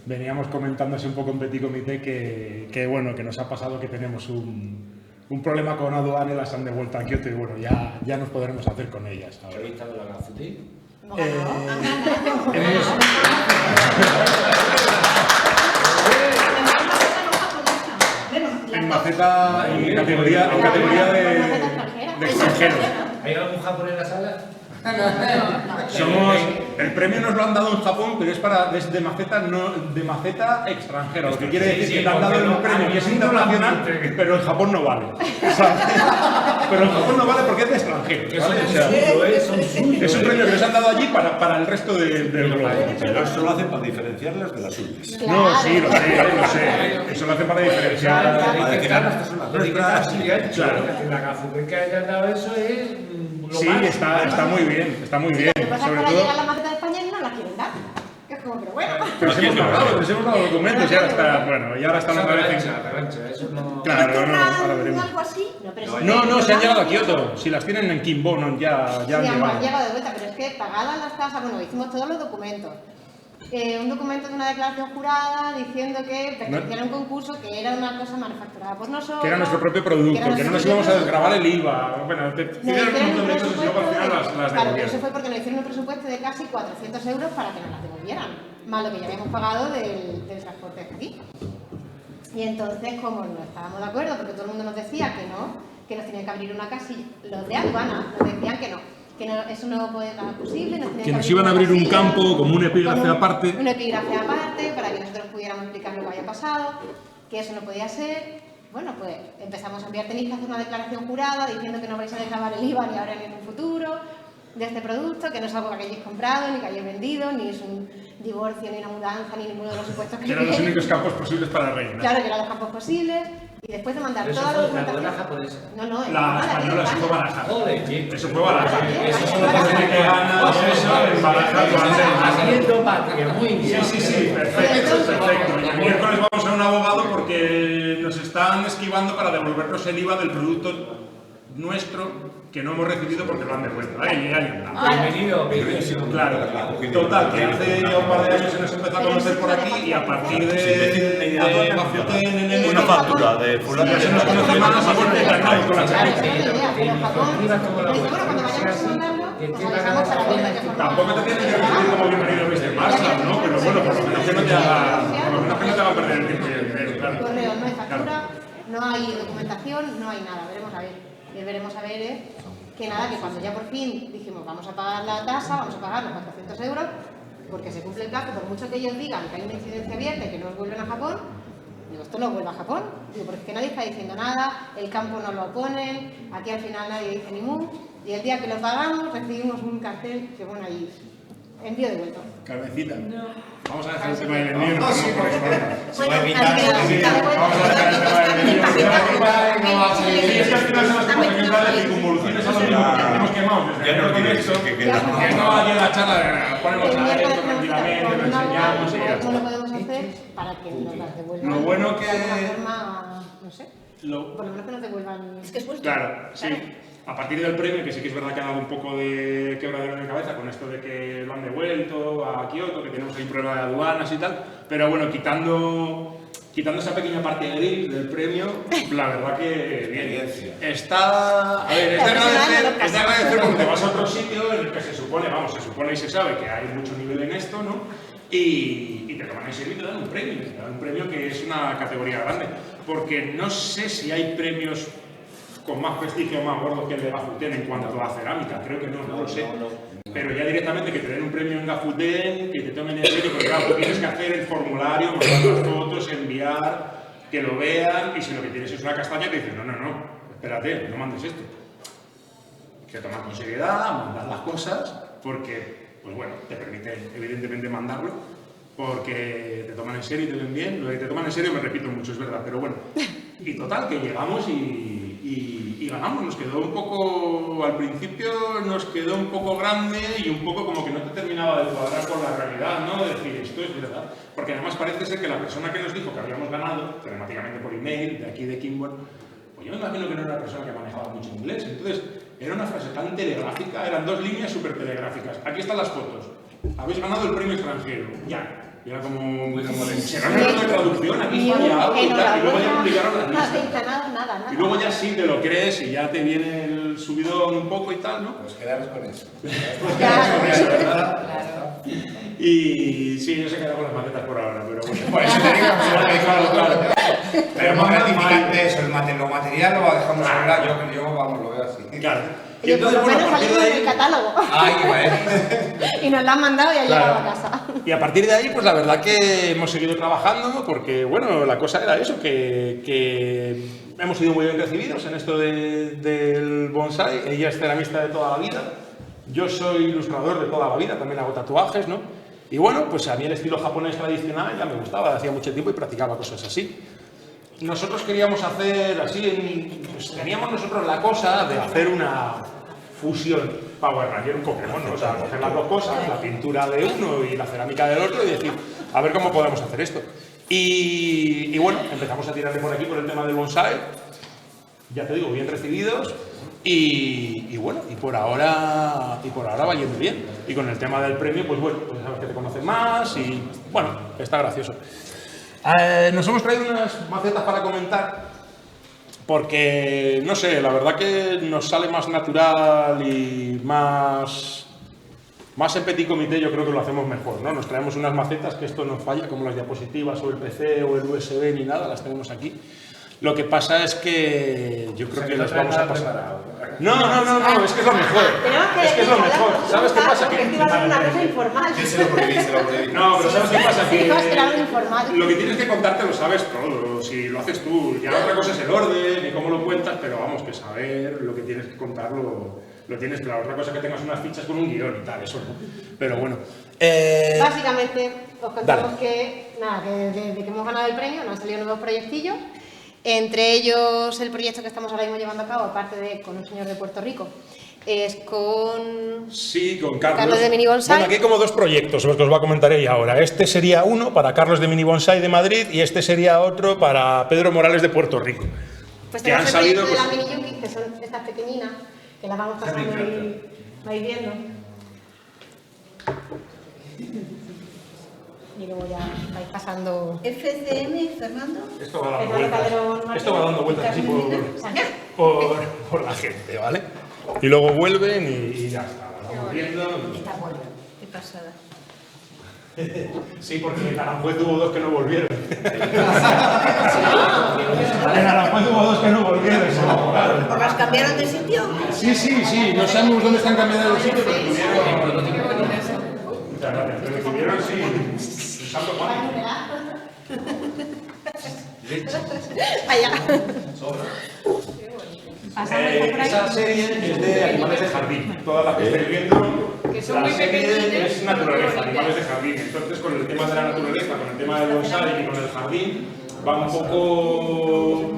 veníamos comentándose un poco en Petit Comité que bueno, que nos ha pasado que tenemos un problema con aduana y las han devuelto a Kioto y bueno, ya nos podremos hacer con ellas. ¿Qué habéis estado en la Gafuti? En maceta, en categoría de extranjeros. ¿Hay algún japonés en la sala? El premio nos lo han dado en Japón, pero es de maceta extranjera, lo que quiere decir que te han dado un premio que es internacional, pero en Japón no vale. Pero en Japón no vale porque es de extranjero. ¿Vale? O sea, es un premio que les han dado allí para el resto del globo. Pero eso lo hacen para diferenciarlas de las suyas. No, sí, lo sé. Eso lo hacen para diferenciar. Para decir, estas son las nuestras. Claro, la Gafuti que hayan dado eso es... Sí, está muy bien, está muy bien. Lo que pasa es que ahora llega la maceta de España y no la quieren dar. Que es como, pero bueno. Pero les hemos dado documentos y ahora está, bueno, y ahora están otra vez en... Eso no... Claro, no, ahora veremos. Algo así. No, se han llegado a Kioto. Si las tienen en Kimbo, no, ya han Sí, han llegado. llegado de vuelta, pero es que pagadas las tasas, bueno, hicimos todos los documentos. Un documento de una declaración jurada diciendo que pertenecía a un concurso que era una cosa manufacturada por nosotros. Que era nuestro propio producto, que no nos íbamos a desgravar el IVA. Bueno, te hicieron un montón de cosas y luego al final las Claro, devolvieron. eso fue porque nos hicieron un presupuesto de casi 400 euros para que nos las devolvieran, más lo que ya habíamos pagado del transporte de aquí. Y entonces, como no estábamos de acuerdo, porque todo el mundo nos decía que no, que nos tenían que abrir una casilla, los de aduana nos decían que no, eso no podía ser posible. Que nos iban a abrir un campo como un epígrafe aparte. Un epígrafe aparte para que nosotros pudiéramos explicar lo que había pasado, que eso no podía ser. Bueno, pues empezamos a enviar, tenéis que hacer una declaración jurada diciendo que no vais a desgravar el IVA ni ahora ni en un futuro de este producto, que no es algo que hayáis comprado, ni que hayáis vendido, ni es un divorcio, ni una mudanza, ni ninguno de los supuestos que eran los únicos campos posibles para rellenar. Claro, que eran los campos posibles. Y después de mandar toda la documentación... ¿La japonesa? No, La española, eso fue Barajas. Joder, eso fue Barajas. Eso son los que ganas, eso en Barajas. Haciendo patria, muy bien. Sí, perfecto. Y el miércoles vamos a un abogado porque nos están esquivando para devolvernos el IVA del producto nuestro que no hemos recibido porque lo han devuelto. Bienvenido. Claro. Total, que hace un par de años se nos empezó a conocer por aquí y a partir de una factura de fulano. Ya se nos conoce más y bueno, ya estamos con la chaqueta. Tampoco te tienes que recibir como bienvenido Mr. Marshall, ¿no? Pero bueno, por lo menos que no te haga perder el tiempo y el dinero, claro. Correo, no hay factura, no hay documentación, no hay nada. Veremos a ver que nada, que cuando ya por fin dijimos vamos a pagar la tasa, vamos a pagar los 400 euros, porque se cumple el plazo, por mucho que ellos digan que hay una incidencia abierta y que no vuelven a Japón, digo, esto no vuelve a Japón, digo, porque es que nadie está diciendo nada, el campo no lo oponen, aquí al final nadie dice ni mu, y el día que lo pagamos recibimos un cartel que pone ahí, envío de vuelta. Cabecita. No. Vamos a dejar el tema del envío. Vamos a evitar el envío. Vamos a dejar el tema del envío. Y es que al final se nos pasa que cada vez convoluciones a lo mismo que hemos quemado desde el con esto, que no haya la charla, ponemos a esto tranquilamente, lo enseñamos y ya está. No lo podemos hacer para que nos las devuelvan. Lo bueno que... De alguna forma, no sé, por lo menos que nos devuelvan... Es que es justo. Claro, sí. A partir del premio, que sí que es verdad que ha dado un poco de quebradero en la cabeza con esto de que lo han devuelto a Kioto, que tenemos ahí prueba de aduanas y tal, pero bueno, quitando esa pequeña parte del premio, la verdad que bien. Está... A ver, es de agradecer porque te vas a otro sitio en el que se supone y se sabe que hay mucho nivel en esto, ¿no? Y te toman en serio y te dan un premio que es una categoría grande, porque no sé si hay premios con más prestigio, más gordos que el de Gafuten en cuanto a cerámica, creo que no lo sé. Pero ya directamente que te den un premio en Gafuten, que te tomen en serio, porque claro, tú tienes que hacer el formulario, mandar las fotos, enviar, que lo vean, y si lo que tienes es una castaña, te dicen, no, espérate, no mandes esto. Que tomar con seriedad, mandar las cosas, porque, pues bueno, te permite evidentemente mandarlo, porque te toman en serio y te ven bien. Lo de que te toman en serio me repito mucho, es verdad, pero bueno. Y total, que llegamos y ganamos. Nos quedó un poco, al principio nos quedó un poco grande y un poco como que no te terminaba de cuadrar con la realidad, ¿no? De decir, esto es verdad. Porque además parece ser que la persona que nos dijo que habíamos ganado, telemáticamente por email, de aquí de Kimball, pues yo me imagino que no era una persona que manejaba mucho inglés. Entonces, era una frase tan telegráfica, eran 2 líneas súper telegráficas. Aquí están las fotos. Habéis ganado el premio extranjero. Ya. Y era como será una error de traducción, aquí falla algo y tal, y luego ya publicaron las listas. Nada. Y luego ya sí te lo crees y ya te viene el subidón un poco y tal, ¿no? Pues quedaros con eso. Y sí, yo se queda con las macetas por ahora, pero bueno. Por eso te digo que claro. Pero es muy gratificante eso, lo material lo dejamos hablar, yo vamos, lo veo así. Claro. Y por lo menos salimos del catálogo. Ay, bueno. Y nos lo han mandado y ha llegado a casa. Y a partir de ahí, pues la verdad que hemos seguido trabajando porque, bueno, la cosa era eso, que hemos sido muy bien recibidos en esto del bonsai. Ella es ceramista de toda la vida, yo soy ilustrador de toda la vida, también hago tatuajes, ¿no? Y bueno, pues a mí el estilo japonés tradicional ya me gustaba, hacía mucho tiempo y practicaba cosas así. Nosotros queríamos hacer así, pues teníamos nosotros la cosa de hacer una fusión Power Ranger, un Pokémon, ¿no? O sea, coger las dos cosas, la pintura de uno y la cerámica del otro y decir, a ver cómo podemos hacer esto. Y bueno, empezamos a tirarle por aquí por el tema del bonsai, ya te digo, bien recibidos. Y bueno, y por ahora va yendo bien. Y con el tema del premio, pues bueno, pues sabes que te conocen más y bueno, está gracioso. Nos hemos traído unas macetas para comentar porque, no sé, la verdad que nos sale más natural y más en petit comité. Yo creo que lo hacemos mejor, ¿no? Nos traemos unas macetas que esto no falla, como las diapositivas o el PC o el USB ni nada, las tenemos aquí. Lo que pasa es que yo creo que las vamos a pasar. No, es que es lo mejor. Es que es lo mejor. ¿Sabes qué pasa? Que iba a ser una cosa informal. Yo se lo prohibí. No, pero ¿sabes qué pasa? Que Ibas a ser algo informal. lo que tienes que contarte lo sabes todo. Si lo haces tú, ya otra cosa es el orden y cómo lo cuentas, pero vamos, que saber lo que tienes que contar lo tienes claro. Otra cosa es que tengas unas fichas con un guión y tal, eso no. Pero bueno. Básicamente, os contamos que, nada, que desde que hemos ganado el premio nos han salido nuevos proyectillos. Entre ellos, el proyecto que estamos ahora mismo llevando a cabo, aparte de con un señor de Puerto Rico, es con... Sí, con Carlos. Carlos de Mini Bonsai. Bueno, aquí hay como dos proyectos, los que os voy a comentar ella ahora. Este sería uno para Carlos de Mini Bonsai de Madrid y este sería otro para Pedro Morales de Puerto Rico. Pues que han tenemos el salido proyecto pues, de la Mini Yuki, que son estas pequeñinas, que las vamos pasando y vais viendo. Y luego ya vais pasando... FCM, Fernando. Esto va dando vueltas. Esto va dando vueltas así por la gente, ¿vale? Y luego vuelven y ya está. Vamos viendo. Está bueno, qué pasada. Sí, porque en Aranjuez hubo dos que no volvieron. En Aranjuez hubo dos que no volvieron. Claro. ¿Por las cambiaron de sitio? Sí. No sabemos dónde están cambiando los sitios, pero tuvieron. Muchas gracias. Pero tuvieron, sí. Santo Juan. Allá. Esa serie es de animales de jardín. Toda la que estáis viendo, la serie es naturaleza, animales de jardín. Entonces, con el tema de la naturaleza, con el tema del bonsai y con el jardín, va un poco...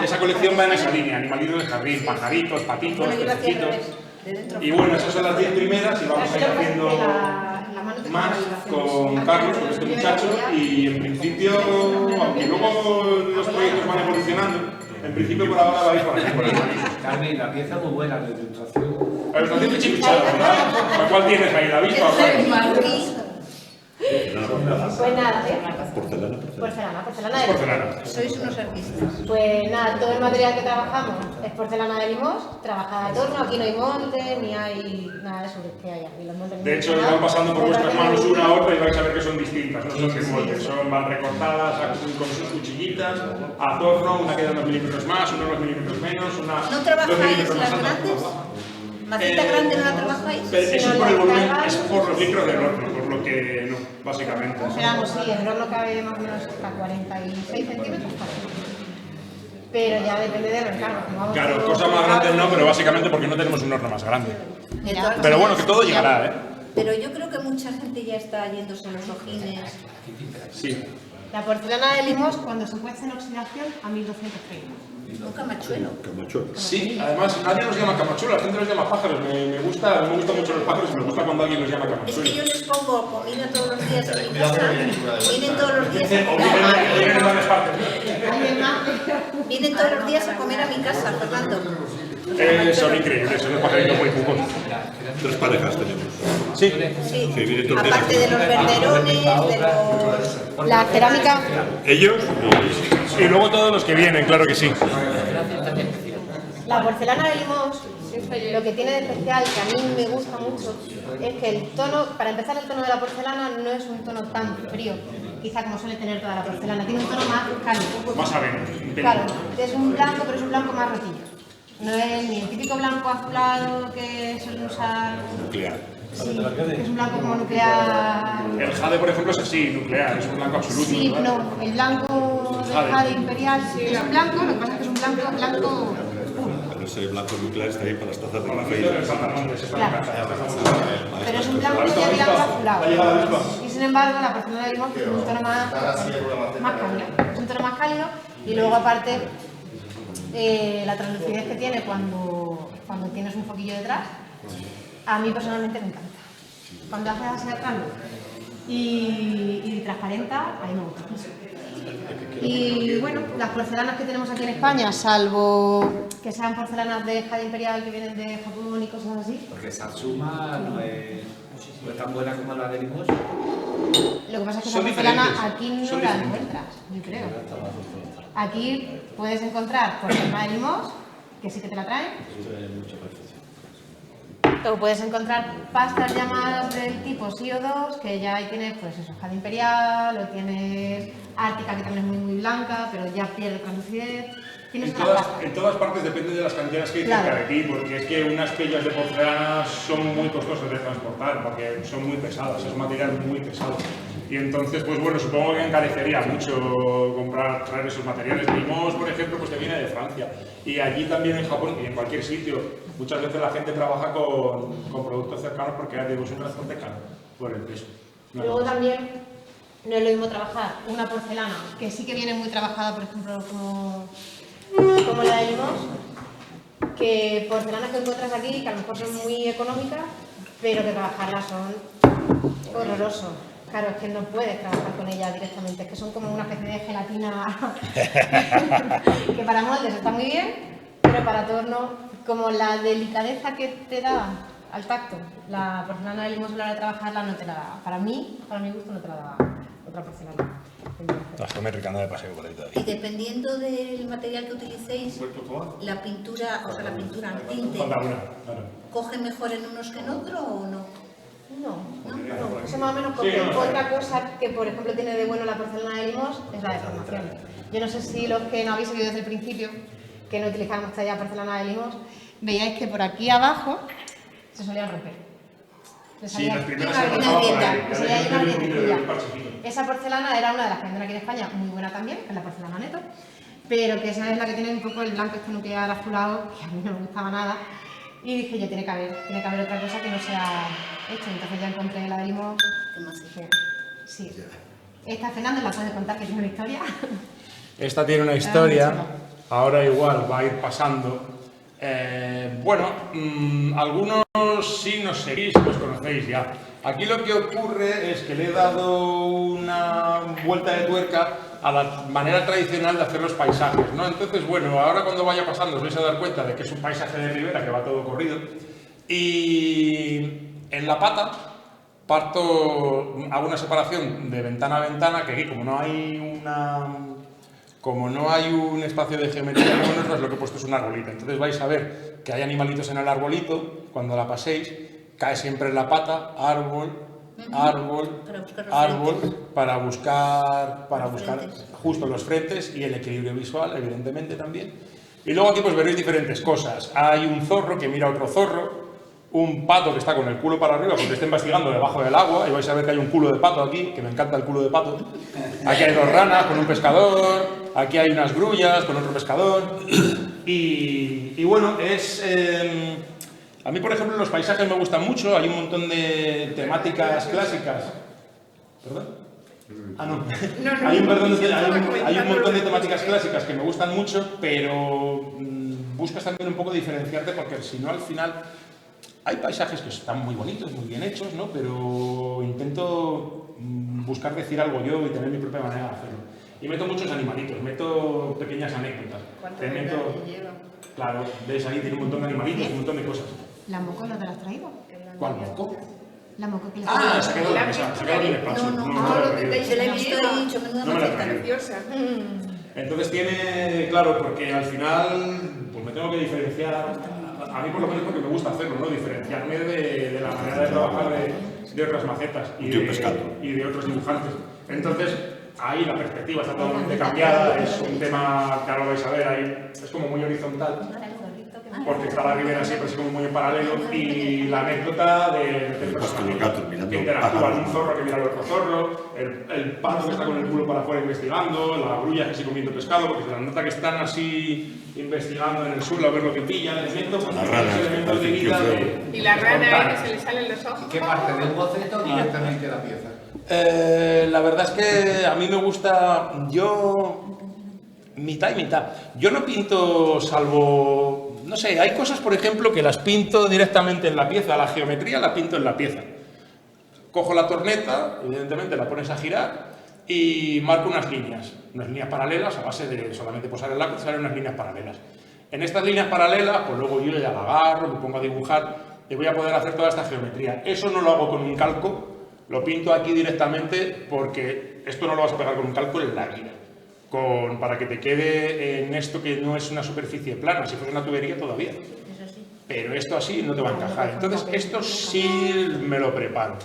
esa colección va en esa línea, animalitos de jardín, pajaritos, patitos, pececitos. Y bueno, esas son las 10 primeras y vamos a ir haciendo más con Carlos, con este muchacho, y en principio, aunque luego los proyectos van evolucionando, en principio por ahora va a ir por aquí. Carmen, la pieza muy buena de ilustración. La ilustración de Chipichado, ¿verdad? ¿Cuál tienes ahí? ¿La avispa o cuál? Pues nada, Porcelana. porcelana de Porcelana. Sois unos artistas. Pues nada, todo el material que trabajamos es porcelana de Limos, trabajada de torno, aquí no hay montes, ni hay nada de eso que hay aquí. Los montes De hecho, van pasando por vuestras manos una a otra y vais a ver que son distintas, no son que moldes, van recortadas con sus cuchillitas, a torno, una queda unos milímetros más, unos milímetros menos, una ¿No 2 trabajáis milímetros más las alta. grandes? ¿Maceta grande no la trabajáis? Pero eso por el volumen, es por los micros del horno, por lo que no, básicamente. Esperamos, sí, el horno cabe más o menos hasta 46 centímetros. Pero ya depende del encargo. Claro, cosas más grandes no, pero básicamente porque no tenemos un horno más grande. De todas Pero bueno, maneras, que todo llegará, ¿eh? Pero yo creo que mucha gente ya está yéndose a los ojines. Sí. La porcelana de Limos, cuando se cuece en oxidación, a 1230. Un camachuelo. Sí, además nadie los llama camachuelo, la gente los llama pájaros. Me gustan mucho los pájaros y me gusta cuando alguien los llama Es camachuelo. que yo les pongo comida todos los días en mi casa. Vienen todos los días a O comer. vienen en varias partes. Alguien más. Vienen todos los días a comer a mi casa, Fernando. Son increíbles, son unos pajaritos muy cucos. 3 parejas tenemos. Sí. Sí. Sí, vienen todos Aparte de los verderones, de los... La cerámica, ellos Y luego todos los que vienen, claro que sí. la porcelana de Limos, lo que tiene de especial, que a mí me gusta mucho, es que el tono, para empezar, el tono de la porcelana no es un tono tan frío, quizá como suele tener toda la porcelana, tiene un tono más cálido. Más avena. Claro, es un blanco, pero es un blanco más rotillo. No es ni el típico blanco azulado que suelen usar. nuclear. Sí, que es un blanco como nuclear. El jade, por ejemplo, es así, nuclear, es un blanco absoluto. Sí, ¿verdad? no, el blanco de jade imperial es un blanco, lo que pasa es que es un blanco puro. Pero ese blanco nuclear está ahí para las tazas de Con la café. fecha del saltamontes, esa Claro. me encanta. Pero es un blanco ya blanco azulado. Y sin embargo, la porcelana de Limos es un tono más cálido. Es un tono más cálido y luego, aparte, la translucidez que tiene cuando tienes un foquillo detrás, a mí personalmente me encanta. Cuando haces así atrás y transparenta, a mí me gusta mucho. Y bueno, las porcelanas que tenemos aquí en España, salvo que sean porcelanas de jade imperial que vienen de Japón y cosas así, Porque Satsuma no es tan buena como la de Limos. lo que pasa es que esa Son porcelana diferentes, aquí no son la diferentes. encuentras, yo creo. Aquí puedes encontrar porcelana de Limos, que sí que te la traen. O puedes encontrar pastas llamadas del tipo CO2, que ya ahí tienes, pues eso, jade imperial, o tienes ártica, que también es muy blanca, pero ya pierde translucidez. Tienes En otras todas, pastas. en todas partes depende de las cantidades que dices Claro. de ti, porque es que unas pellas de porcelana son muy costosas de transportar, porque son muy pesadas, es material muy pesado. Y entonces, pues bueno, supongo que encarecería mucho traer esos materiales. Limos, por ejemplo, pues te viene de Francia. Y allí también en Japón y en cualquier sitio, muchas veces la gente trabaja con productos cercanos porque ya digo, es un transporte caro por el peso. No, Luego no. también no es lo mismo trabajar una porcelana, que sí que viene muy trabajada, por ejemplo, como la de Limos, que porcelanas que encuentras aquí, que a lo mejor son muy económicas, pero que trabajarlas son horrorosos. Claro, es que no puedes trabajar con ellas directamente, es que son como una especie de gelatina que para moldes está muy bien, pero para torno, como la delicadeza que te da al tacto, la porcelana de Limos a la hora de trabajarla no te la da. Para mi gusto no te la da otra porcelana. Las tomé ricando de paseo por ahí Y todavía. dependiendo del material que utilicéis, la pintura, el tinte, Falta una, claro. ¿coge mejor en unos que en otros o no? No, eso más o menos porque otra cosa que, por ejemplo, tiene de bueno la porcelana de Limos es la deformación. Yo no sé si los que no habéis seguido desde el principio, que no utilizábamos todavía porcelana de Limos, veíais que por aquí abajo se solían romper. Le Sí, salía las primeras una se pasaban por grieta, ahí. le Ya salía ahí de una repente viene grietecilla. el parchecito. Esa porcelana era una de las que venden aquí en España, muy buena también, que es la porcelana Neto, pero que esa es la que tiene un poco el blanco este nuclear azulado, que a mí no me gustaba nada. Y dije yo, tiene que haber otra cosa que no sea esto. Entonces ya encontré la de Limos. ¿Qué más? Dije, sí. Esta Fernando la puede contar, que tiene una historia. Esta tiene una historia, ahora igual va a ir pasando. Algunos sí nos seguís, nos conocéis ya. Aquí lo que ocurre es que le he dado una vuelta de tuerca a la manera tradicional de hacer los paisajes, ¿no? Entonces, bueno, ahora cuando vaya pasando os vais a dar cuenta de que es un paisaje de ribera que va todo corrido. Y en la pata hago una separación de ventana a ventana, que aquí como no hay un espacio de geometría como nosotros, lo que he puesto es un arbolito. Entonces vais a ver que hay animalitos en el arbolito, cuando la paséis, cae siempre en la pata, árbol, para buscar justo los frentes y el equilibrio visual, evidentemente también. Y luego aquí pues veréis diferentes cosas. Hay un zorro que mira a otro zorro, un pato que está con el culo para arriba porque está investigando debajo del agua, y vais a ver que hay un culo de pato aquí, que me encanta el culo de pato. Aquí hay dos ranas con un pescador, aquí hay unas grullas con otro pescador. Y bueno, a mí, por ejemplo, los paisajes me gustan mucho, hay un montón de temáticas clásicas. ¿Perdón? Ah, no. Hay un montón de temáticas clásicas que me gustan mucho, pero buscas también un poco de diferenciarte, porque si no, al final hay paisajes que están muy bonitos, muy bien hechos, ¿no? Pero intento buscar decir algo yo y tener mi propia manera de hacerlo. Y meto muchos animalitos, meto pequeñas anécdotas. ¿Cuánto Te meto... lleva? Claro, ves ahí, tiene un montón de animalitos, un montón de cosas. ¿La moco no te la has traído? ¿Cuál moco? La moco que le Ah, se ha quedado en la mesa, se ha quedado en el espacio. No, me la he traído. se la he visto y he dicho, menuda No me la he maceta. traído. Preciosa. Entonces tiene, claro, porque al final pues me tengo que diferenciar, a mí por lo menos porque me gusta hacerlo, ¿no? Diferenciarme de la manera de trabajar de otras macetas y de otros dibujantes. Entonces, ahí la perspectiva está totalmente cambiada, es un tema que ahora vais a ver, ahí es como muy horizontal, porque está la ribera siempre así como muy en paralelo, y la anécdota de meter personajes que interactúan, un zorro que mira al otro zorro, el pato que está con el culo para afuera investigando, la grulla que sigue comiendo pescado, porque se la nota que están así investigando en el suelo a ver lo que pillan, elementos, La rana, elementos de vida Y la rana ahí que se le salen los ojos. ¿Qué parte de un boceto directamente la pieza? La verdad es que a mí me gusta, yo mitad y mitad. Yo no pinto salvo, no sé, hay cosas por ejemplo que las pinto directamente en la pieza, la geometría la pinto en la pieza. Cojo la torneta, evidentemente la pones a girar y marco unas líneas paralelas a base de solamente posar el lápiz, salen unas líneas paralelas. En estas líneas paralelas, pues luego yo ya la agarro, me pongo a dibujar y voy a poder hacer toda esta geometría. Eso no lo hago con un calco. Lo pinto aquí directamente porque esto no lo vas a pegar con un calco en la vida. Para que te quede en esto que no es una superficie plana, si fuese una tubería todavía. Pero esto así no te va a encajar. Entonces esto sí me lo preparo.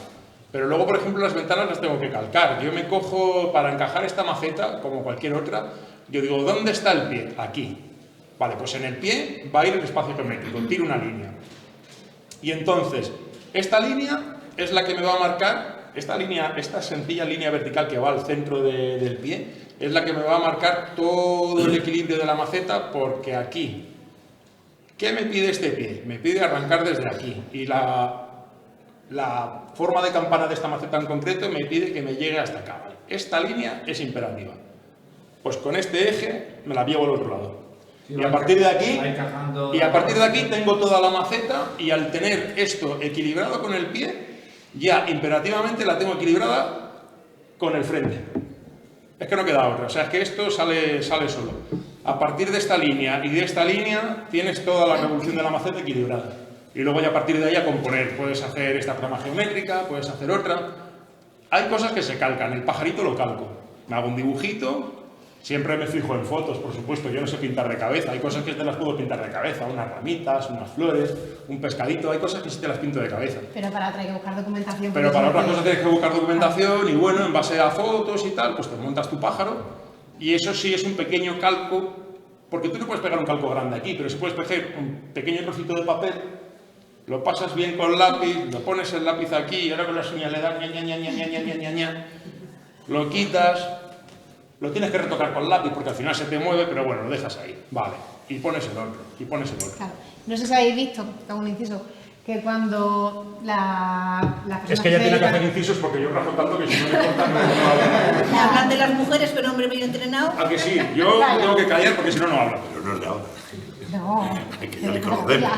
Pero luego, por ejemplo, las ventanas las tengo que calcar. Yo me cojo, para encajar esta maceta, como cualquier otra, yo digo, ¿dónde está el pie? Aquí. Vale, pues en el pie va a ir el espacio geométrico, tiro una línea. Y entonces, esta línea es la que me va a marcar, esta sencilla línea vertical que va al centro del pie, es la que me va a marcar todo el equilibrio de la maceta, porque aquí, ¿qué me pide este pie? Me pide arrancar desde aquí, y la forma de campana de esta maceta en concreto me pide que me llegue hasta acá, ¿vale? Esta línea es imperativa. Pues con este eje me la llevo al otro lado. Y a partir de aquí tengo toda la maceta, y al tener esto equilibrado con el pie, ya imperativamente la tengo equilibrada con el frente. Es que no queda otra, o sea, es que esto sale solo. A partir de esta línea y de esta línea tienes toda la revolución de la maceta equilibrada. Y luego ya a partir de ahí a componer. Puedes hacer esta trama geométrica, puedes hacer otra. Hay cosas que se calcan, el pajarito lo calco. Me hago un dibujito. Siempre me fijo en fotos, por supuesto, yo no sé pintar de cabeza, hay cosas que te las puedo pintar de cabeza, unas ramitas, unas flores, un pescadito, hay cosas que sí te las pinto de cabeza. Pero para otra hay que buscar documentación. Pero para otras cosas tienes que buscar documentación y bueno, en base a fotos y tal, pues te montas tu pájaro y eso sí es un pequeño calco, porque tú no puedes pegar un calco grande aquí, pero si puedes pegar un pequeño trocito de papel, lo pasas bien con lápiz, lo pones el lápiz aquí y ahora con la uñas le das lo quitas. Lo tienes que retocar con lápiz porque al final se te mueve, pero bueno, lo dejas ahí. Vale. Y pones el otro. Y pones el otro. Claro. No sé si habéis visto, hago un inciso, que cuando la persona Es que ella tiene que dedica- hacer incisos porque yo rajo tanto que si no me cortan no hablo. Hablan de las mujeres con hombre medio entrenado. ¿A que sí? Yo me tengo que callar porque si no, no hablo. Pero no es de ahora. No. Hay que ya le conocemos.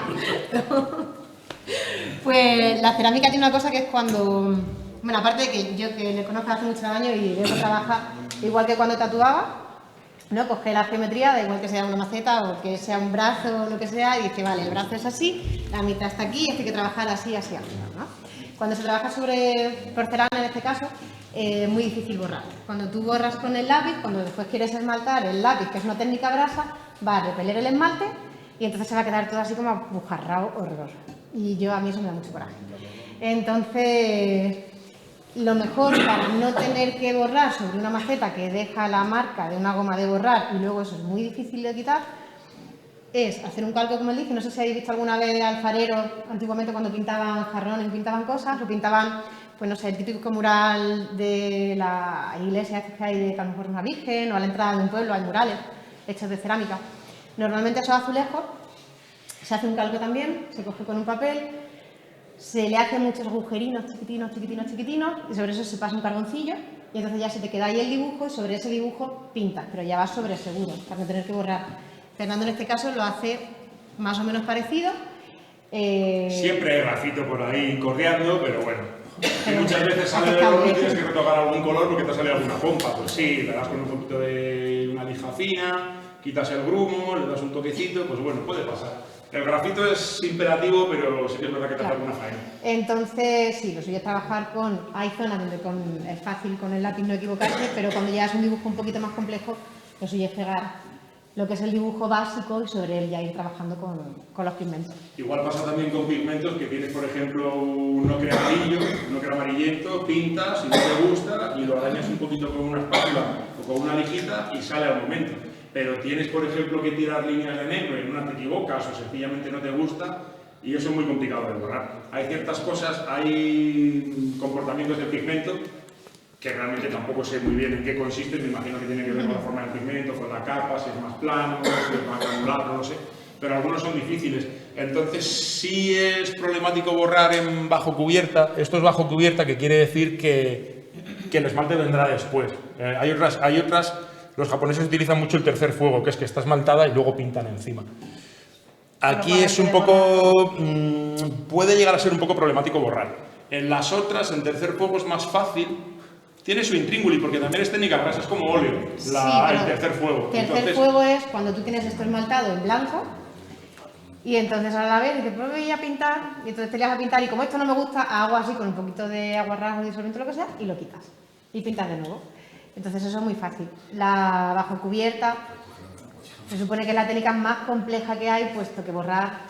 Pues la cerámica tiene una cosa que es cuando... Bueno, aparte de que yo que le conozco hace muchos años y veo que trabaja igual que cuando tatuaba, ¿no? Coge la geometría, da igual que sea una maceta o que sea un brazo o lo que sea, y dice, vale, el brazo es así, la mitad está aquí, y hay que trabajar así, así, así, ¿no? Cuando se trabaja sobre porcelana, en este caso, es muy difícil borrar. Cuando tú borras con el lápiz, cuando después quieres esmaltar el lápiz, que es una técnica brasa, va a repeler el esmalte y entonces se va a quedar todo así como abujarrao, horroroso. Y a mí eso me da mucho coraje. Entonces... Lo mejor para no tener que borrar sobre una maceta que deja la marca de una goma de borrar y luego eso es muy difícil de quitar, es hacer un calco como el dije. No sé si habéis visto alguna vez alfareros antiguamente cuando pintaban jarrones, pintaban cosas, o pintaban, pues no sé, el típico mural de la iglesia que hay de que a lo mejor es una virgen, o a la entrada de un pueblo hay murales hechos de cerámica. Normalmente esos azulejos se hace un calco también, se coge con un papel, se le hacen muchos agujerinos chiquitinos y sobre eso se pasa un carboncillo y entonces ya se te queda ahí el dibujo y sobre ese dibujo pintas, pero ya vas sobre seguro para no tener que borrar. Fernando en este caso lo hace más o menos parecido. Siempre hay grafito por ahí correando, pero bueno. Y muchas veces sale de Está oro y bien. tienes que retocar algún color porque te sale alguna pompa. Pues sí, le das con un poquito de una lija fina, quitas el grumo, le das un toquecito, pues bueno, puede pasar. El grafito es imperativo, pero sí que es verdad que te hace alguna faena. Entonces, sí, lo suyo es trabajar con... Hay zonas donde es fácil con el lápiz no equivocarse, pero cuando ya es un dibujo un poquito más complejo, lo suyo es pegar lo que es el dibujo básico y sobre él ya ir trabajando con los pigmentos. Igual pasa también con pigmentos que tienes, por ejemplo, un ocre amarillo, un ocre amarillento, pintas y no te gusta y lo arañas un poquito con una espátula o con una lijita y sale al momento. Pero tienes, por ejemplo, que tirar líneas de negro y en una te equivocas o sencillamente no te gusta y eso es muy complicado de borrar. Hay ciertas cosas, hay comportamientos del pigmento que realmente tampoco sé muy bien en qué consisten, me imagino que tiene que ver con la forma del pigmento, con la capa, si es más plano, si es más granular, no lo sé, pero algunos son difíciles. Entonces sí es problemático borrar en bajo cubierta. Esto es bajo cubierta, que quiere decir que el esmalte vendrá después. Hay otras, los japoneses utilizan mucho el tercer fuego, que es que está esmaltada y luego pintan encima. Aquí es un poco, puede llegar a ser un poco problemático borrar. En las otras, en tercer fuego es más fácil. Tiene su intríngulis, porque también es técnica grasa, es como óleo, el tercer fuego. Tercer fuego es cuando tú tienes esto esmaltado en blanco y entonces a la vez dices, pues voy a pintar, y entonces te le vas a pintar y como esto no me gusta, hago así con un poquito de agua rasgo, disolvente o lo que sea, y lo quitas. Y pintas de nuevo. Entonces eso es muy fácil. La bajo cubierta se supone que es la técnica más compleja que hay, puesto que borrar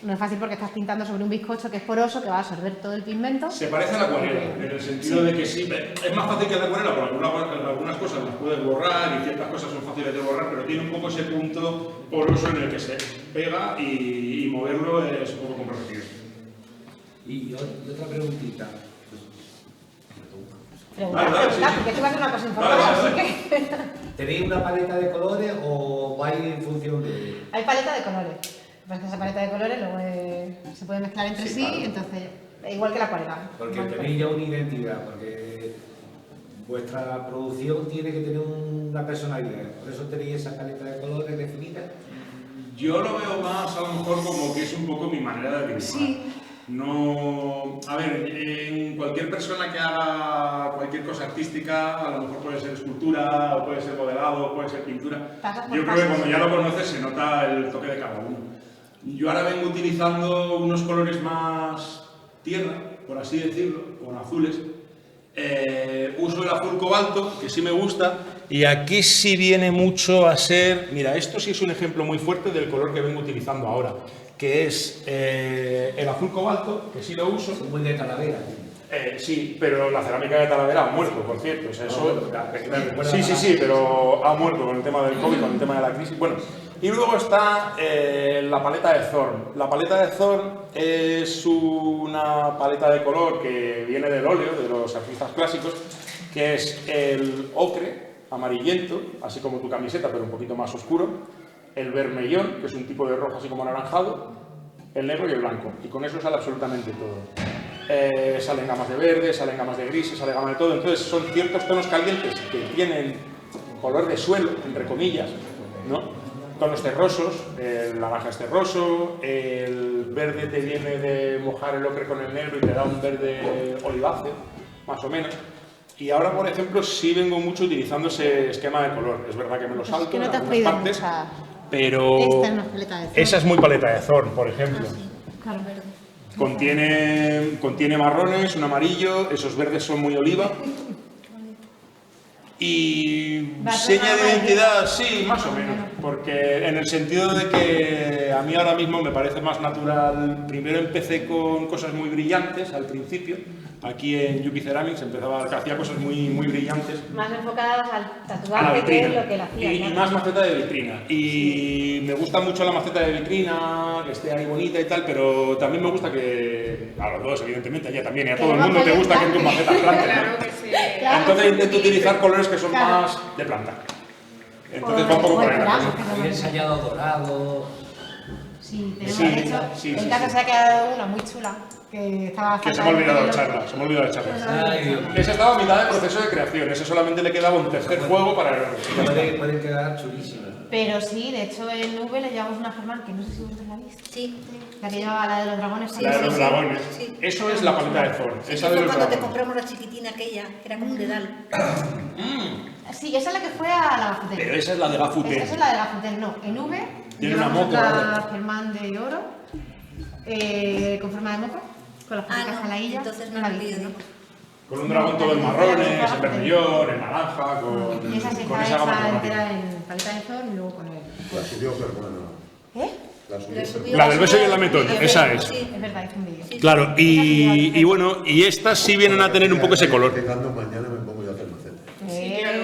no es fácil porque estás pintando sobre un bizcocho que es poroso, que va a absorber todo el pigmento. Se parece a la acuarela, en el sentido de que sí, es más fácil que la acuarela, porque algunas cosas las puedes borrar y ciertas cosas son fáciles de borrar, pero tiene un poco ese punto poroso en el que se pega y moverlo es un poco comprometido. Y otra preguntita. Porque tú vas a hacer una cosa informada, así que... ¿Tenéis una paleta de colores o vais en función de...? Hay paleta de colores. Pues esa paleta de colores luego se puede mezclar entre sí, claro. Entonces, igual que la acuarela. Porque tenéis ya una identidad, porque vuestra producción tiene que tener una personalidad. Por eso tenéis esa paleta de colores definida. Yo lo veo más a lo mejor como que es un poco mi manera de dibujar. Sí. No, a ver, en cualquier persona que haga cualquier cosa artística, a lo mejor puede ser escultura, o puede ser modelado, o puede ser pintura. Yo creo que cuando ya lo conoces se nota el toque de cada uno. Yo ahora vengo utilizando unos colores más tierra, por así decirlo, con azules. Uso el azul cobalto, que sí me gusta, y aquí sí viene mucho a ser... Mira, esto sí es un ejemplo muy fuerte del color que vengo utilizando ahora, que es el azul cobalto, que sí lo uso. Es muy de Talavera. Sí, pero la cerámica de Talavera ha muerto, por cierto. O sea, Sí, sí, pero ha muerto con el tema del COVID, con el tema de la crisis. Bueno, y luego está la paleta de Thorn. La paleta de Thorn es una paleta de color que viene del óleo, de los artistas clásicos, que es el ocre amarillento, así como tu camiseta, pero un poquito más oscuro, el vermellón, que es un tipo de rojo así como anaranjado, el negro y el blanco. Y con eso sale absolutamente todo. Salen gamas de verde, salen gamas de grises, sale gama de todo. Entonces son ciertos tonos calientes que tienen color de suelo, entre comillas, ¿no? Tonos terrosos, el naranja es terroso, el verde te viene de mojar el ocre con el negro y te da un verde oliváceo, más o menos. Y ahora, por ejemplo, sí vengo mucho utilizando ese esquema de color. Es verdad que me lo salto Es que no en te has algunas traído partes, mucha... pero Esta es una paleta de Thorn. esa es muy paleta de Thorn, por ejemplo. Claro. Contiene marrones, un amarillo, esos verdes son muy oliva. Y seña de identidad, sí, más o menos, porque en el sentido de que a mí ahora mismo me parece más natural. Primero empecé con cosas muy brillantes al principio, aquí en Yuki Ceramics hacía cosas muy brillantes. Más enfocadas al A la tatuaje, que es vitrina. lo que él hacía. Y claro. más maceta de vitrina. Y me gusta mucho la maceta de vitrina, que esté ahí bonita y tal, pero también me gusta que, a los dos evidentemente, a ella también, y a todo el mundo te gusta que en tus macetas plantes, ¿no? Claro que sí. Claro, Entonces que intento sí. utilizar colores que son Claro. más de planta. Entonces va un poco O por el ahí la plano, cosa. Muy ensayado dorado. Sí, tenemos, Sí, de hecho, sí, en sí, casa sí. se ha quedado una muy chula, que estaba... Que se me ha olvidado echarla, se me ha olvidado echarla. Ay, Dios. Esa estaba a mitad del proceso de creación, ese solamente le quedaba un tercer fuego para el... Puede quedar chulísimo. Pero sí, de hecho en Nube le llevamos una Germán, que no sé si vosotros la habéis visto. Sí. La que llevaba la de los dragones. Sí, La de sí, los sí. dragones. Sí. Eso es la paleta de Thorn. Sí, Esa que de fue los cuando te dragones. compramos la chiquitina aquella, que era como un dedal. Sí, esa es la que fue a la Gafuten. Pero esa es la de Gafuten. Esa es la de Gafuten, no. En V, Tiene una llevamos moto, otra ¿verdad? Germán de oro, con forma de moto, con las puertas no, jalaillas. entonces no la la vi, vi, ¿no? Con un dragón todo en marrones, en vermellón, en naranja, Y esa sí con está esa gama hecha cromática. entera en paleta de Thor y luego con el... La subió, pero bueno. ¿Eh? La subió. Lo subió- La del beso y el lametón, Sí, esa es. sí. Es verdad, es un vídeo. Claro, y bueno, y estas sí vienen a tener un poco ese color. Empezando mañana me pongo yo a hacer maceta. Claro,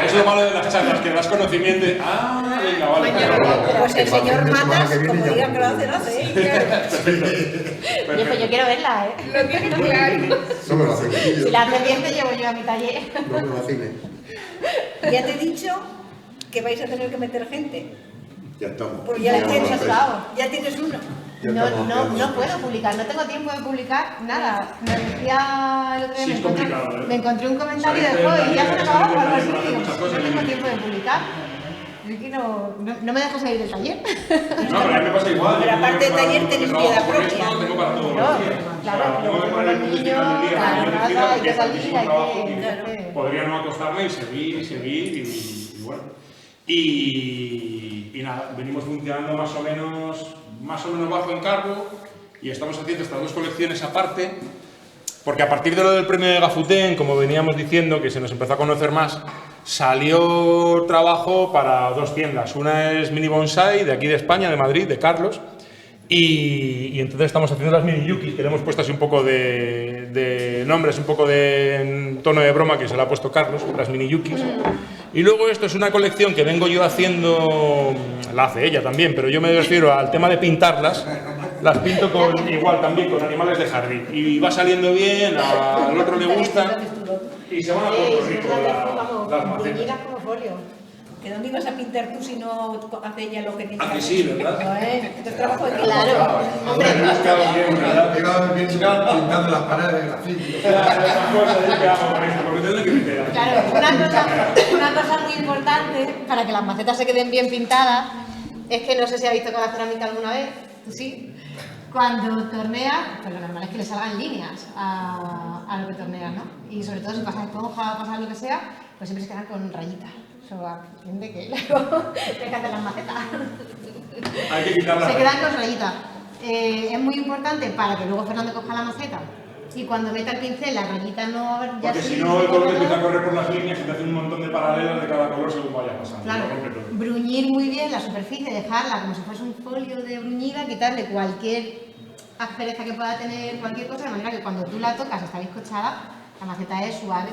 es lo malo de las charlas, que das conocimiento y... Ah, venga, vale. Pues el señor La semana Matas, que viene como ya diga que lo hace, voy. lo hace. Oye, pues yo quiero verla, ¿eh? Lo tiene claro. No me vacines. Si la hace bien, te llevo yo a mi taller. No me vacines. Ya te he dicho que vais a tener que meter gente. Ya estamos. Pues ya Ya tienes, estamos. ya tienes uno. Ya No, estamos no, haciendo. no puedo publicar, no tengo tiempo de publicar nada. Me decía el otro día, Sí, es complicado, ¿eh? me encontré un comentario de Saliste juego y ya se del me acabó o algo taller, así. saliste Digo, muchas cosas no tengo y- tiempo de publicar. Es que no me dejo salir del taller. No, pero a mí me pasa igual. Pero yo tengo aparte que del taller preparar tenéis un vida trabajo con propia. esto, tengo para todos los Claro, días. claro, O sea, tengo que luego poner el los punto niños, final del día, la yo raza, decido, hay que porque salir, es un hay trabajo que- que podría no acostarme y seguir y bueno. Y nada, venimos funcionando más o menos bajo encargo y estamos haciendo estas dos colecciones aparte. Porque a partir de lo del premio de Gafuten, como veníamos diciendo, que se nos empezó a conocer más, salió trabajo para dos tiendas. Una es Mini Bonsai, de aquí de España, de Madrid, de Carlos. Y entonces estamos haciendo las Mini Yukis, que le hemos puesto así un poco de nombres, un poco de tono de broma que se le ha puesto Carlos, las Mini Yukis. Y luego esto es una colección que vengo yo haciendo, la hace ella también, pero yo me refiero al tema de pintarlas. Las pinto igual también con animales de jardín. Y va saliendo bien, al otro le gusta. Y se van a Puerto Rico las macetas. Bruñidas como folio. ¿Que dónde ibas a pintar tú si no hace ella lo que tiene que Ah, que hacer? sí, ¿verdad? Esto es trabajo de equipo. Claro, hombre. He buscado bien, ¿verdad? Iba bien pintando las paredes de grafito. Esas cosas, ¿eh? ¿Qué hago con esto? Porque tengo que meter. Claro, una cosa muy importante para que las macetas se queden bien pintadas es que no sé si ha visto con la cerámica alguna vez, ¿tú sí? Cuando torneas, pues lo normal es que le salgan líneas a lo que torneas, ¿no? Y sobre todo si pasas esponja, pasas lo que sea, pues siempre se quedan con rayitas. Eso entiende que luego hay que hacer las macetas. Hay que quitarlas. Se quedan con rayitas. Es muy importante para que luego Fernando coja la maceta y cuando meta el pincel la rayita no... ya Porque sí si no, el se color queda empieza a todo. correr por las líneas y te hace un montón de paralelas de cada color según vaya pasando. Claro, Lo rompe todo. bruñir muy bien la superficie, dejarla como si fuese un folio de bruñida, quitarle cualquier aspereza que pueda tener cualquier cosa, de manera que cuando tú la tocas está bizcochada, la maceta es suave.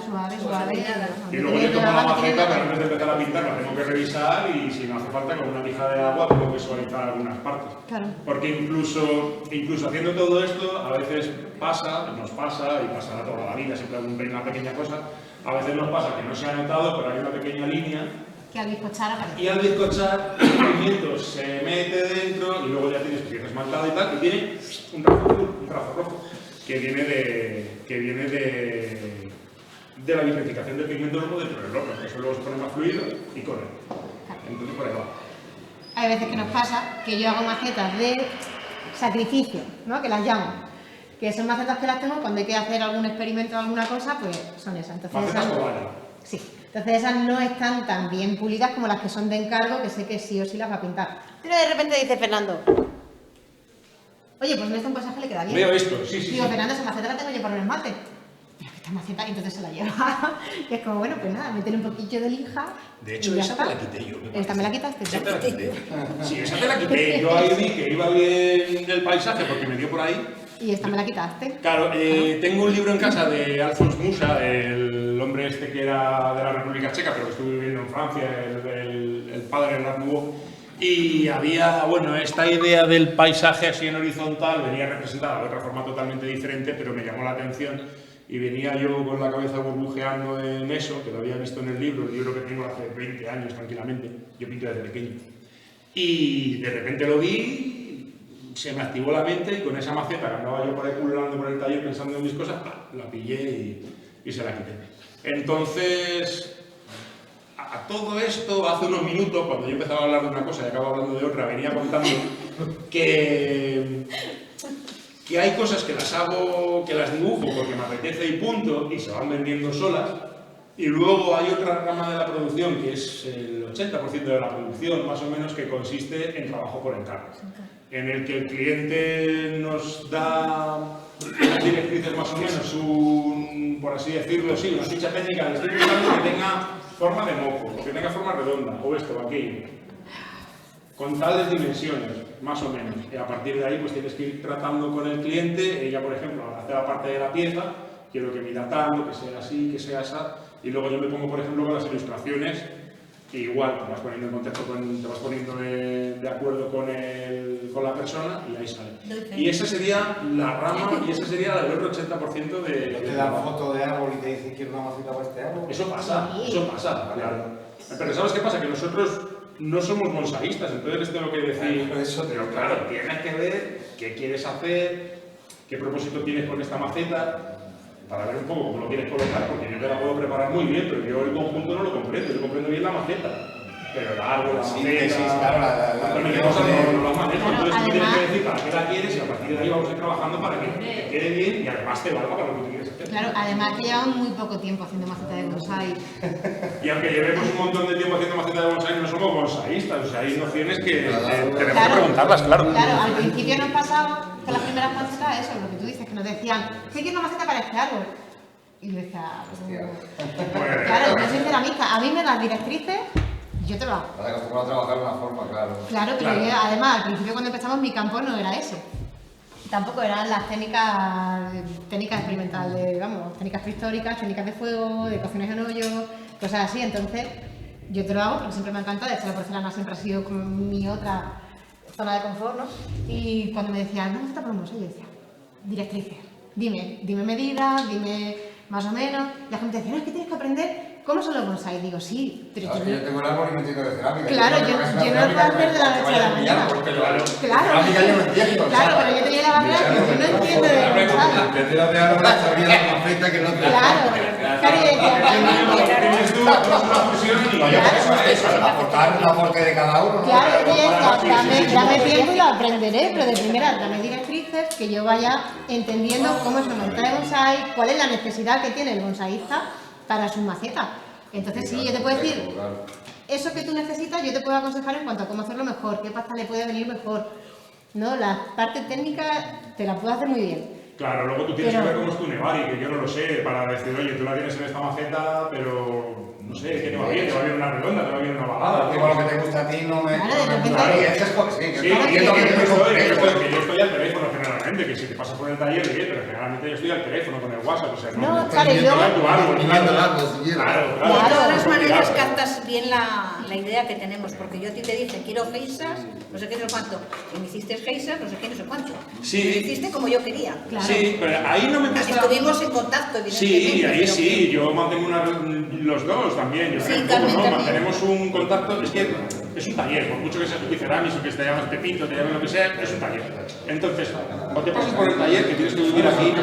Y luego yo tomo la maceta, pero antes de empezar a pintar la tengo que revisar y si me hace falta con una lija de agua tengo que suavizar algunas partes. Claro. Porque incluso haciendo todo esto, a veces nos pasa, y pasará toda la vida, siempre hay una pequeña cosa, a veces nos pasa que no se ha notado, pero hay una pequeña línea Que al bizcochar aparece. y al bizcochar el pigmento se mete dentro y luego ya tienes pieza esmaltada y tal, y tiene un trazo rojo que viene de la vitrificación del pigmento rojo dentro del rojo, que eso luego se pone más fluido y corre. Entonces por ahí va. Hay veces que nos pasa que yo hago macetas de sacrificio, ¿no? Que las llamo. Que son macetas que las tengo cuando hay que hacer algún experimento o alguna cosa, pues son esas. Entonces, Macetas esas- ovales. Sí. Entonces esas no están tan bien pulidas como las que son de encargo, que sé que sí o sí las va a pintar. Pero de repente dice Fernando, oye, pues en este un pasaje le queda bien. Veo esto, sí. Digo, Fernando, esa maceta la tengo yo para un esmalte. Pero que esta maceta, y entonces se la lleva. Y es como, bueno, pues nada, meter un poquillo de lija. De hecho, y ya esa está. te la quité yo. me Esta me la parece. quitaste. Esa te la quité. Sí, esa te la quité. Yo ahí vi que iba bien el paisaje porque me dio por ahí. Y esta me la quitaste. Claro, tengo un libro en casa de Alfons Musa, el hombre este que era de la República Checa, pero que estuvo viviendo en Francia, el padre de Art Nouveau. Y había, bueno, esta idea del paisaje así en horizontal venía representada de otra forma totalmente diferente, pero me llamó la atención. Y venía yo con la cabeza burbujeando en eso, que lo había visto en el libro que tengo hace 20 años tranquilamente. Yo pinto desde pequeño. Y de repente lo vi, se me activó la mente y con esa maceta que andaba yo por ahí pululando por el taller pensando en mis cosas, la pillé y se la quité. Entonces, a todo esto, hace unos minutos, cuando yo empezaba a hablar de una cosa y acabo hablando de otra, venía contando que hay cosas que las hago, que las dibujo porque me apetece y punto, y se van vendiendo solas, Y luego hay otra rama de la producción, que es el 80% de la producción, más o menos, que consiste en trabajo por encargo, en el que el cliente nos da unas directrices más o menos, por así decirlo, sí, una ficha técnica de estoy buscando que tenga forma de moco, que tenga forma redonda, o esto o aquello, con tales dimensiones, más o menos. Y a partir de ahí pues tienes que ir tratando con el cliente. Ella, por ejemplo, al hacer la parte de la pieza, quiero que mida tanto, que sea así, que sea esa, y luego yo me pongo, por ejemplo, con las ilustraciones, que igual te vas poniendo en contacto te vas poniendo de acuerdo con la persona y ahí sale. Y esa sería la rama, y esa sería el otro 80% de... ¿No te dan foto de árbol y te dicen quiero una maceta para este árbol? Eso pasa, claro. Pero ¿sabes qué pasa? Que nosotros no somos bonsaístas, entonces les tengo que decir, pero claro, tienes que ver qué quieres hacer, qué propósito tienes con esta maceta, para ver un poco cómo lo quieres colocar, porque yo te la puedo preparar muy bien, pero yo el conjunto no lo comprendo, yo comprendo bien la maceta. Pero el árbol, la maceta, claro, no la manejo, entonces tú tienes que decir para qué la quieres y a partir de ahí vamos a ir trabajando para que te quede bien y además te valga para lo que tú quieres hacer. Claro, además que llevamos muy poco tiempo haciendo maceta de bonsai. Y aunque llevemos un montón de tiempo haciendo maceta de bonsai, no somos bonsaístas, o sea, hay nociones que tenemos que preguntarlas, claro. Claro, al principio nos pasaba con las primeras macetas eso, lo que tú dices, que nos decían, ¿qué quieres una maceta para este árbol? Y yo decía, claro, yo soy ceramista, a mí me das directrices, yo te lo hago. Estás acostumbrado a trabajar de una forma, claro. Claro, pero yo, además, al principio cuando empezamos mi campo no era ese. Tampoco eran las técnicas experimentales, vamos, técnicas prehistóricas, técnicas de fuego, de cocciones en hoyo, cosas así. Entonces, yo te lo hago porque siempre me ha encantado. De hecho, la porcelana siempre ha sido como mi otra zona de confort, ¿no? Y cuando me decían, no, está por un bolso, yo decía, directrices, dime medidas, dime más o menos. La gente decía, no, es que tienes que aprender cómo son los bonsai. Digo, sí, pero Yo tengo el árbol y me entiendo de cerámica. claro, yo no lo puedo hacer de la noche a la mañana. Claro, Cerámica yo no entiendo. claro, pero yo tenía la barrera que yo no entiendo de bonsai. Entender de árbol sabía la maceta que no te... Claro, claro, y decía, Tienes tú una fusión y Eso, aportar un aporte de cada uno. claro, y decía, dame tiempo y lo aprenderé, pero de primera dame directrices que yo vaya entendiendo cómo es una maceta de bonsai, cuál es la necesidad que tiene el bonsaísta para su maceta. Entonces sí, yo te puedo decir, eso que tú necesitas, yo te puedo aconsejar en cuanto a cómo hacerlo mejor, qué pasta le puede venir mejor. ¿No? La parte técnica te la puedo hacer muy bien. claro, luego tú tienes que ver cómo es tu nevari, que yo no lo sé, para decir, oye, tú la tienes en esta maceta, pero no sé, que te va bien una redonda, te va bien una ovalada. Digo, lo que te gusta a ti no me... Claro, de repente- Claro, y eso es como... Sí, Sí, yo y es lo que yo estoy... estoy al teléfono generalmente, que si te pasas por el taller, bien, pero generalmente yo estoy al teléfono con el WhatsApp, o sea, No, claro, y estoy luego- a tu árbol, Mirando el árbol, si quieres. Claro, De claro. todas maneras Claro. captas bien la idea que tenemos, porque yo a ti te dije, quiero geisas, no sé qué, no sé cuánto, y me hiciste geisas, no sé qué, no sé cuánto. Sí. Me lo hiciste como yo quería. Claro. Sí, pero ahí no me cuesta... Estuvimos en contacto, evidentemente. Sí, ahí pero sí, yo mantengo los dos también. Yo Sí, también, Carmen ¿no? también. Mantenemos un contacto, es que es un taller, por mucho que seas Wikiceramis o que te llames Pepito, te llames lo que sea, es un taller. Entonces, o te pasas por el taller que tienes que vivir aquí,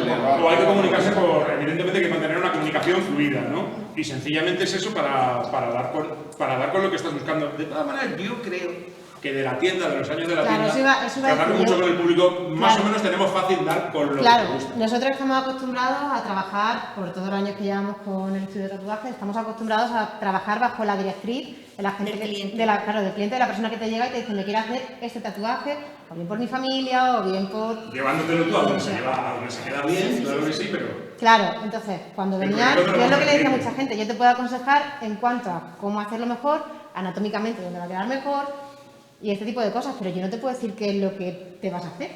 o hay que comunicarse evidentemente hay que mantener una comunicación fluida, ¿no? Y sencillamente es eso para dar con lo que estás buscando. De todas maneras, yo creo que de la tienda, de los años de la Claro, tienda, eso iba a tratando decir mucho yo. con el público, más Claro. o menos tenemos fácil dar con lo Claro, que te gusta. nosotros estamos acostumbrados a trabajar, por todos los años que llevamos con el estudio de tatuajes, estamos acostumbrados a trabajar bajo la directriz de la gente, Del cliente. del cliente, de la persona que te llega y te dice, me quiero hacer este tatuaje, o bien por mi familia, o bien por... Llevándotelo tú a donde se queda bien, claro que sí, pero... Claro, entonces, cuando El venían, proyecto te yo lo es lo que le decía a permite. mucha gente, yo te puedo aconsejar en cuanto a cómo hacerlo mejor, anatómicamente dónde va a quedar mejor, y este tipo de cosas, pero yo no te puedo decir qué es lo que te vas a hacer.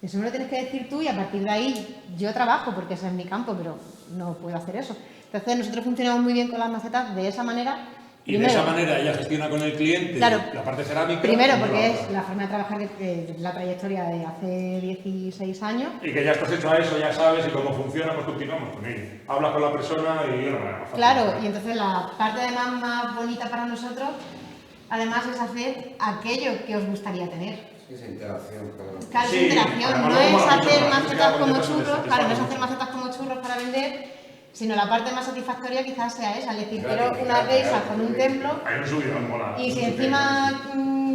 Eso me lo tienes que decir tú y a partir de ahí yo trabajo, porque ese es mi campo, pero no puedo hacer eso. Entonces nosotros funcionamos muy bien con las macetas de esa manera. Y de esa manera ella gestiona con el cliente Claro. la parte cerámica. Primero, y porque la es otra. la forma de trabajar de la trayectoria de hace 16 años. Y que ya estás hecho a eso, ya sabes, y cómo funciona, pues continuamos con ello. Hablas con la persona y es la manera más fácil. Claro, y entonces la parte además más bonita para nosotros, además es hacer aquello que os gustaría tener. Esa interacción, claro. Claro, Sí, es interacción, además no luego es mola mucho, hacer la macetas música como bonita se churros, satisface claro, no es mucho. hacer macetas como churros para vender, sino la parte más satisfactoria quizás sea esa, es decir, Claro, quiero unas claro, geisas claro, con un claro. templo Hay un subidón, mola. y si encima,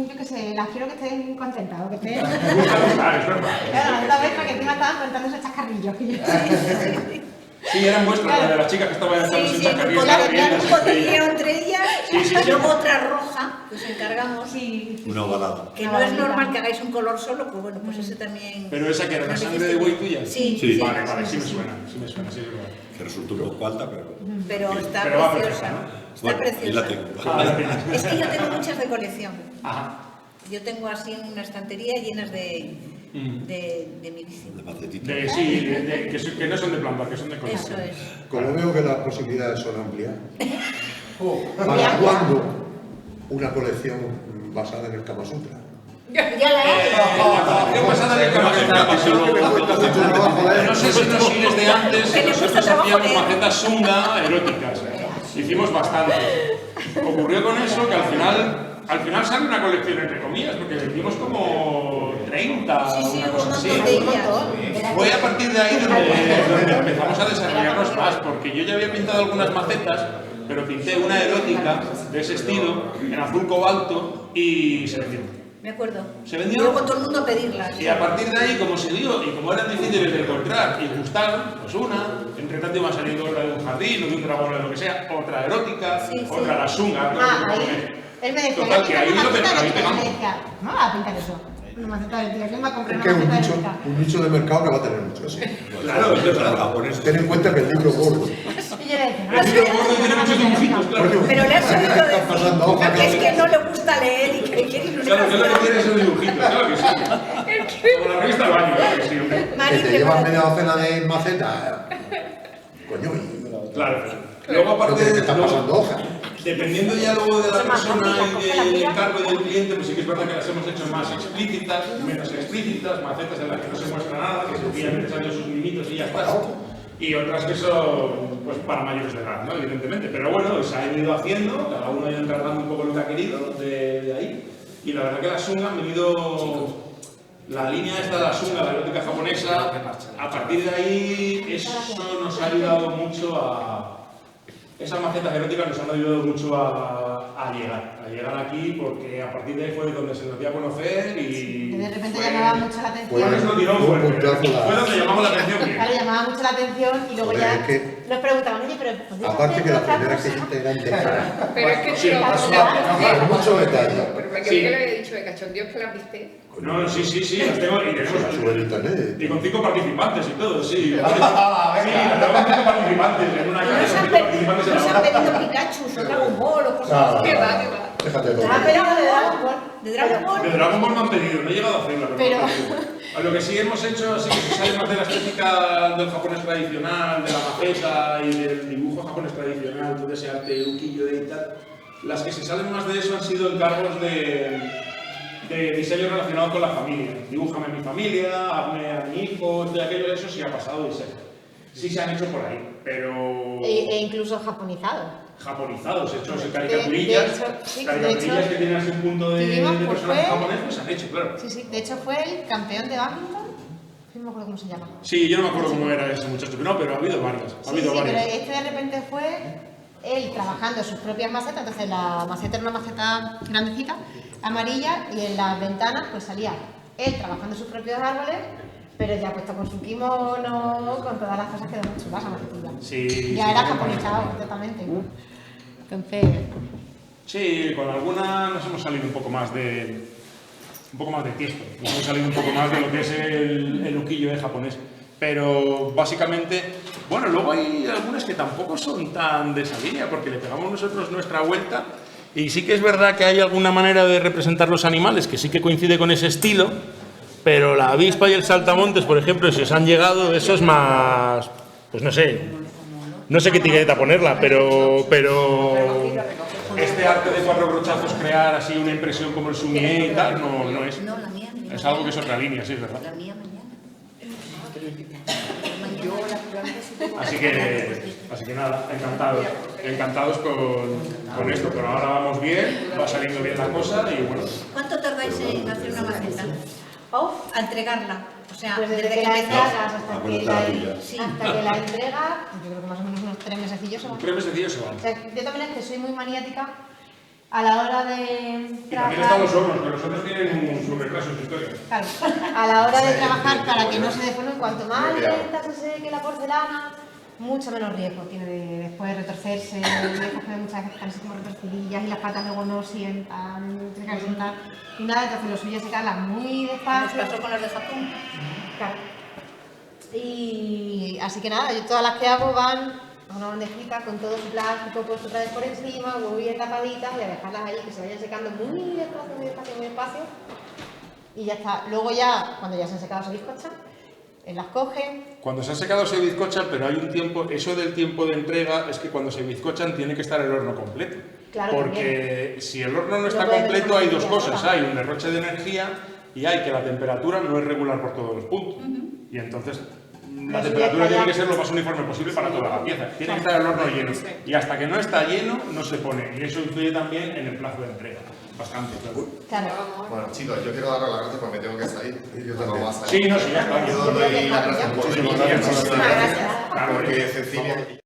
yo qué sé, las quiero que estén contentas o que estén... Me gusta gustar, es verdad. Claro, la otra vez que encima estaban contando esos chascarrillos que yo Sí, eran vuestras, Claro. de las chicas que estaban echando sin Sí, chacarrías. con la estaban viendo, un sí, cotilleo entre ellas, Sí, sí, y sí. luego otra roja, que os encargamos, Una ovalada. que no es normal que hagáis un color solo, pues bueno, pues ese también... Pero esa que era la nos sangre de hiciste buey bien. tuya. Sí, Sí. sí, Vale, vale, sí me suena, sí es verdad. Que resultó un poco alta, pero... pero está Pero va preciosa, perfecta, ¿no? está Bueno, preciosa. ahí la tengo. Ah, la tienes. Es que yo tengo muchas de colección. Ajá. Yo tengo así una estantería llenas de mi bici. De macetita. Sí, que no son de planta, que son de Eso colección. es. Como veo que las posibilidades son amplias, Ya. ¿para cuándo una colección basada en el Kama Sutra? Ya la he. La colección pasada del Kama Sutra pasó Que me cuesta mucho trabajo, ¿eh? no sé si unos siglos de antes Que le nosotros cuesta trabajo hacíamos leer. macetas sunga eróticas. Hicimos bastante. Ocurrió con eso que al final sale una colección entre comillas, porque vendimos como 30 Sí, sí, una hubo cosa un así. montón de ellas. Fue a partir de ahí donde empezamos a desarrollarnos más, porque yo ya había pintado algunas macetas, pero pinté una erótica de ese estilo, en azul cobalto, y se vendió. Me acuerdo. ¿Se vendió? Y luego todo el mundo a pedirlas. Y a partir de ahí, como se dio y como eran difíciles de encontrar y gustaron, pues una, entre tanto iban saliendo otra de un jardín o de un dragón o de lo que sea, otra erótica, Sí, sí. otra la sunga. Ahí. Él me decía, Total, "Voy a que ahí pintar lo una maceta ahí eléctrica". Y pegamos. le decía, no me va a pintar eso. Una maceta eléctrica. ¿Quién va a comprar Es una que es maceta eléctrica? un nicho de mercado que va a tener mucho así. Claro, es verdad. Japonés. Ten en cuenta que el libro gordo. Y yo le decía, El libro gordo tiene muchos dibujitos, claro. Pero le has oído Están pasando hoja, decir que es claro. que no le gusta leer y que quiere Claro, que es lo que ilustrar. tiene esos dibujitos, claro que sí. Como la revista del baño, claro que sí, hombre. Que Mari, te llevas prepárate. media docena de macetas. Coño, y Claro. Luego, aparte que te de están pasando hojas. dependiendo ya luego de la Son más persona rápidas, y coge la del tira. encargo y del cliente, pues sí que es verdad que las hemos hecho más explícitas, menos explícitas, macetas en las que no se muestra nada, que sencillamente salen sus limitos y ya está. Y otras que son pues para mayores de edad, ¿no? Evidentemente. Pero bueno, se ha ido haciendo, cada uno ha ido encargando un poco lo que ha querido de ahí. Y la verdad que las sunga han venido. La línea esta de la sunga, la erótica japonesa, a partir de ahí eso nos ha ayudado mucho a. Esas macetas eróticas nos han ayudado mucho a llegar aquí, porque a partir de ahí fue donde se nos dio a conocer y. Que de repente fue- llamaba mucho la Fue atención. nuestro tirón Fue un fuerte. puntazo la- Fue donde llamamos la atención bien. Claro, llamaba mucho la atención y luego Joder, ya es que- nos preguntaban, oye, pero ¿podéis Aparte hacer que la otra primera que cosa? se integran de cara. Pero es que Sí, tú pasó Con mucho detalle. Pero yo Sí. que le había dicho de cachondeo que las viste. No, sí, las tengo y tenemos. Sube en internet. Y con 5 participantes y todo, sí. Sí, las tengo con 5 participantes en una Y calle nos con han 5 participantes en nos la han otra. pedido Pikachu, o Dragon Ball o cosas Ah, ¿Qué va, qué va? Déjate de Ah, todo. pero de Dragon Ball. de Dragon Ball. De Dragon Ball me han pedido, no he llegado a hacerla, pero, Pero- me han pedido. A lo que sí hemos hecho, así que se sale más de la estética del japonés tradicional, de la maceta y del dibujo japonés tradicional, todo ese arte ukiyo-e y tal. Las que se salen más de eso han sido encargos de diseño relacionado con la familia. Dibújame a mi familia, hazme a mi hijo, de aquello, eso sí ha pasado y sí se han hecho por ahí, pero E incluso japonizado. japonizados, hechos en caricaturillas, de hecho, sí, caricaturillas de hecho, que tienen así un punto de tuvimos, pues, personaje fue- japonés, pues se han hecho, claro. Sí, sí. De hecho fue el campeón de badminton. No me acuerdo cómo se llama. Sí, yo no me acuerdo cómo era ese muchacho, pero no, pero ha habido varios. Ha Sí, habido sí, pero varios. este de repente fue él trabajando sus propias macetas, entonces la maceta era una maceta grandecita, amarilla, y en las ventanas pues salía él trabajando sus propios árboles, pero ya puesto con su kimono, con todas las cosas, quedó muy chula esa macetilla. Sí, Ya sí, era sí, japonizado completamente. Entonces, Sí, con alguna nos hemos salido un poco más de tiesto. Nos hemos salido un poco más de lo que es el ukiyo-e japonés. Pero básicamente, bueno, luego hay algunas que tampoco son tan de esa línea, porque le pegamos nosotros nuestra vuelta. Y sí que es verdad que hay alguna manera de representar los animales que sí que coincide con ese estilo, pero la avispa y el saltamontes, por ejemplo, si os han llegado, eso es más, pues no sé qué etiqueta ponerla, pero este arte de 4 brochazos, crear así una impresión como el sumié y tal, no es. No, la mía. Es algo que es otra línea, sí, es verdad. La mía mañana. Así que nada, encantados con esto, pero ahora vamos bien, va saliendo bien la cosa y bueno. ¿Cuánto tardáis en hacer una maceta? A entregarla. O sea, pues desde desde que que la empezás. entregas hasta que Acuérdate la tuya. hasta que la entrega, yo creo que más o menos unos 3 mesecillos se van. 3 mesecillos se van. O sea, yo también es que soy muy maniática a la hora de Y también están los hornos, que los hornos tienen su retraso en su historia. Claro, a la hora de trabajar para que no se deforme, cuanto más lenta se seque la porcelana, mucho menos riesgo tiene de después retorcerse, de coger muchas veces están así como retorcidillas y las patas luego no sientan, tienen que sentar y nada, entonces lo suyo es secarlas muy Nos despacio. pasó con las de Japón. Claro. Y así que nada, yo todas las que hago van a una bandejita con todo su plástico puesto otra vez por encima, muy bien tapaditas y a dejarlas ahí que se vayan secando muy despacio, muy despacio, muy despacio. Y ya está. Luego ya, cuando ya se han secado se bizcochan, las cogen. Cuando se han secado se bizcochan, pero hay un tiempo, eso del tiempo de entrega es que cuando se bizcochan tiene que estar el horno completo. Claro, porque si el horno no está No puede completo hay dos energía cosas, sola. hay un derroche de energía y hay que la temperatura no es regular por todos los puntos. Y entonces la Eso ya temperatura está tiene ya. que ser lo más uniforme posible para toda la pieza. Tiene que estar el horno lleno. Y hasta que no está lleno no se pone. Y eso influye también en el plazo de entrega. Bastante, claro. Claro. Bueno, chicos, yo quiero daros las gracias porque me tengo que salir. Yo No también. va a salir. Sí, no, sí, ya está. Yo doy las gracias por Muchísimas venir. gracias. Muchísimas gracias. Claro, Porque Cecilia...